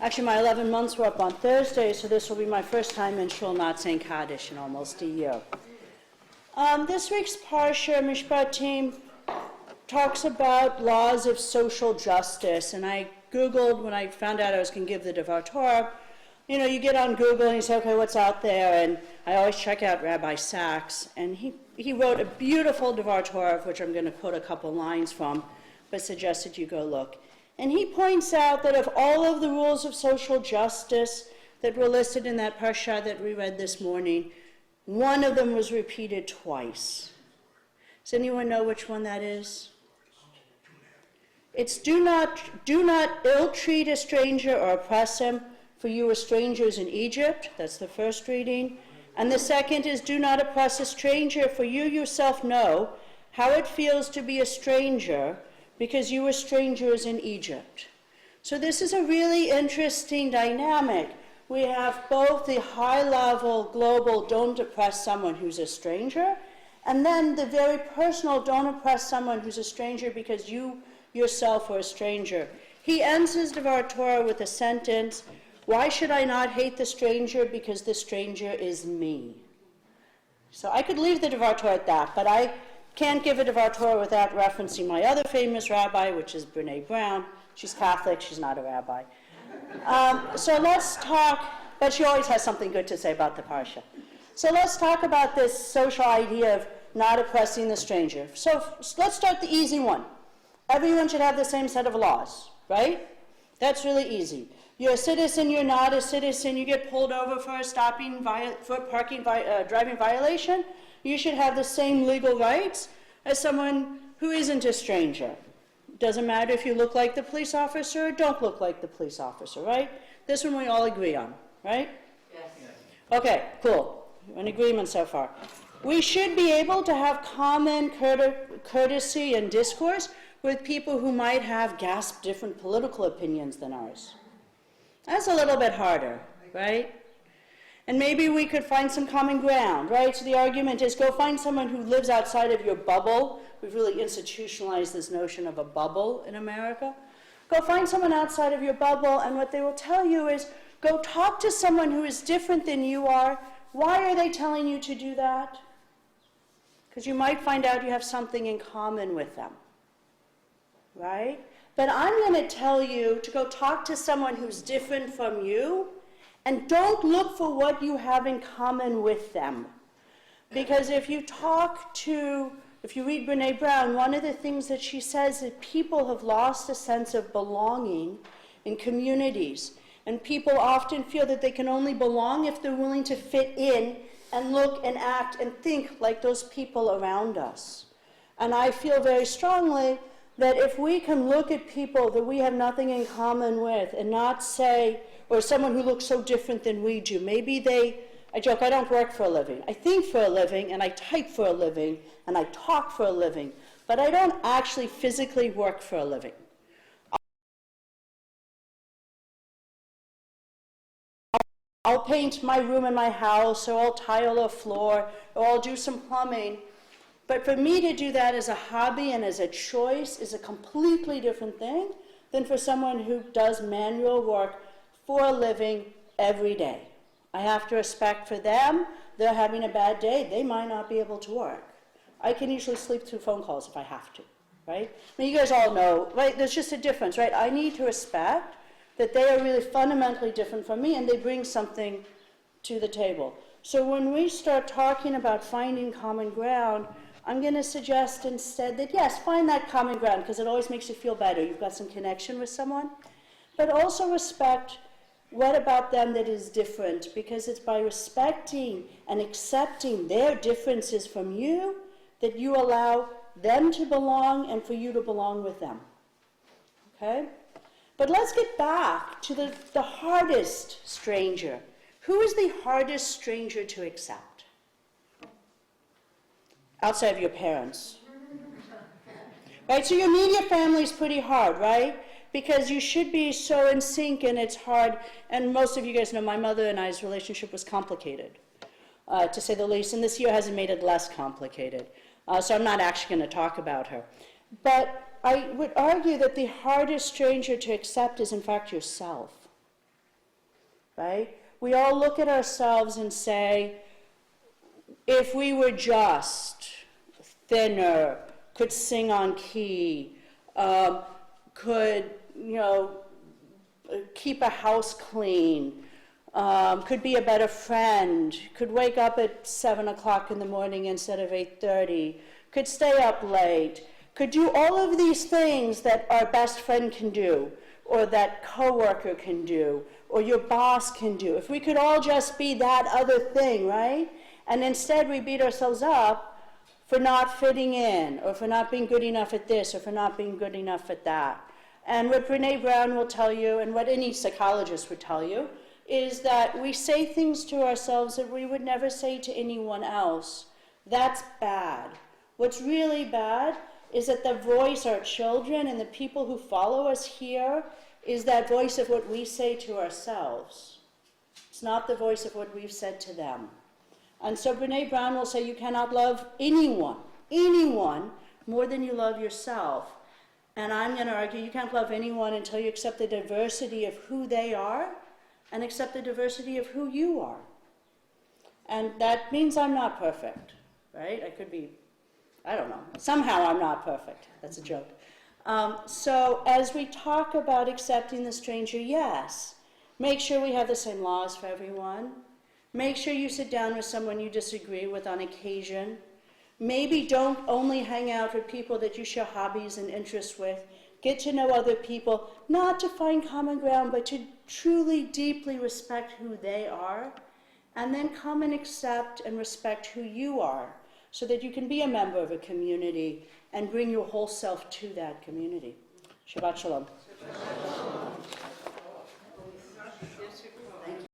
Actually, my 11 months were up on Thursday, so this will be my first time in Shul not saying Kaddish in almost a year. This week's Parsha, Mishpatim, talks about laws of social justice, and I Googled when I found out I was going to give the Devar Torah. You know, you get on Google and you say, okay, what's out there? And I always check out Rabbi Sachs, and he wrote a beautiful Devar Torah, of which I'm going to quote a couple lines from, but suggested you go look. And he points out that of all of the rules of social justice that were listed in that parsha that we read this morning, one of them was repeated twice. Does anyone know which one that is? It's do not ill-treat a stranger or oppress him, for you were strangers in Egypt. That's the first reading. And the second is do not oppress a stranger, for you yourself know how it feels to be a stranger, because you were strangers in Egypt. So this is a really interesting dynamic. We have both the high-level, global, don't oppress someone who's a stranger, and then the very personal, don't oppress someone who's a stranger because you yourself were a stranger. He ends his Devar Torah with a sentence, why should I not hate the stranger? Because the stranger is me. So I could leave the Devar Torah at that, but I can't give a Devar Torah without referencing my other famous rabbi, which is Brene Brown. She's Catholic, she's not a rabbi. So let's talk, but she always has something good to say about the Parsha. So let's talk about this social idea of not oppressing the stranger. So let's start the easy one. Everyone should have the same set of laws, right? That's really easy. You're a citizen, you're not a citizen, you get pulled over for a driving violation, you should have the same legal rights as someone who isn't a stranger. Doesn't matter if you look like the police officer or don't look like the police officer, right? This one we all agree on, right? Yes. Okay, cool. We're in agreement so far. We should be able to have common courtesy and discourse with people who might have different political opinions than ours. That's a little bit harder, right? And maybe we could find some common ground, right? So the argument is go find someone who lives outside of your bubble. We've really institutionalized this notion of a bubble in America. Go find someone outside of your bubble, and what they will tell you is go talk to someone who is different than you are. Why are they telling you to do that? Because you might find out you have something in common with them, right? But I'm going to tell you to go talk to someone who's different from you, and don't look for what you have in common with them. Because if you read Brene Brown, one of the things that she says is people have lost a sense of belonging in communities. And people often feel that they can only belong if they're willing to fit in and look and act and think like those people around us. And I feel very strongly that if we can look at people that we have nothing in common with and not say, or someone who looks so different than we do, maybe I joke, I don't work for a living. I think for a living, and I type for a living, and I talk for a living, but I don't actually physically work for a living. I'll paint my room in my house, or I'll tile a floor, or I'll do some plumbing. But for me to do that as a hobby and as a choice is a completely different thing than for someone who does manual work for a living every day. I have to respect for them. They're having a bad day. They might not be able to work. I can usually sleep through phone calls if I have to, right? I mean, you guys all know, right? There's just a difference, right? I need to respect that they are really fundamentally different from me and they bring something to the table. So when we start talking about finding common ground, I'm going to suggest instead that, yes, find that common ground because it always makes you feel better. You've got some connection with someone. But also respect what about them that is different, because it's by respecting and accepting their differences from you that you allow them to belong and for you to belong with them. Okay? But let's get back to the hardest stranger. Who is the hardest stranger to accept? Outside of your parents. Right? So your immediate family is pretty hard, right? Because you should be so in sync and it's hard. And most of you guys know my mother and I's relationship was complicated, to say the least. And this year hasn't made it less complicated. So I'm not actually going to talk about her. But I would argue that the hardest stranger to accept is, in fact, yourself. right? We all look at ourselves and say, if we were just, thinner, could sing on key, could, keep a house clean, could be a better friend, could wake up at 7 o'clock in the morning instead of 8:30, could stay up late, could do all of these things that our best friend can do, or that coworker can do, or your boss can do. If we could all just be that other thing, right? And instead we beat ourselves up for not fitting in, or for not being good enough at this, or for not being good enough at that. And what Brené Brown will tell you, and what any psychologist would tell you, is that we say things to ourselves that we would never say to anyone else. That's bad. What's really bad is that the voice our children and the people who follow us hear is that voice of what we say to ourselves. It's not the voice of what we've said to them. And so Brené Brown will say you cannot love anyone more than you love yourself. And I'm going to argue you can't love anyone until you accept the diversity of who they are and accept the diversity of who you are. And that means I'm not perfect, right? I could be, I don't know. Somehow I'm not perfect. That's a joke. So as we talk about accepting the stranger, yes, make sure we have the same laws for everyone. Make sure you sit down with someone you disagree with on occasion. Maybe don't only hang out with people that you share hobbies and interests with. Get to know other people, not to find common ground, but to truly, deeply respect who they are. And then come and accept and respect who you are, so that you can be a member of a community and bring your whole self to that community. Shabbat Shalom.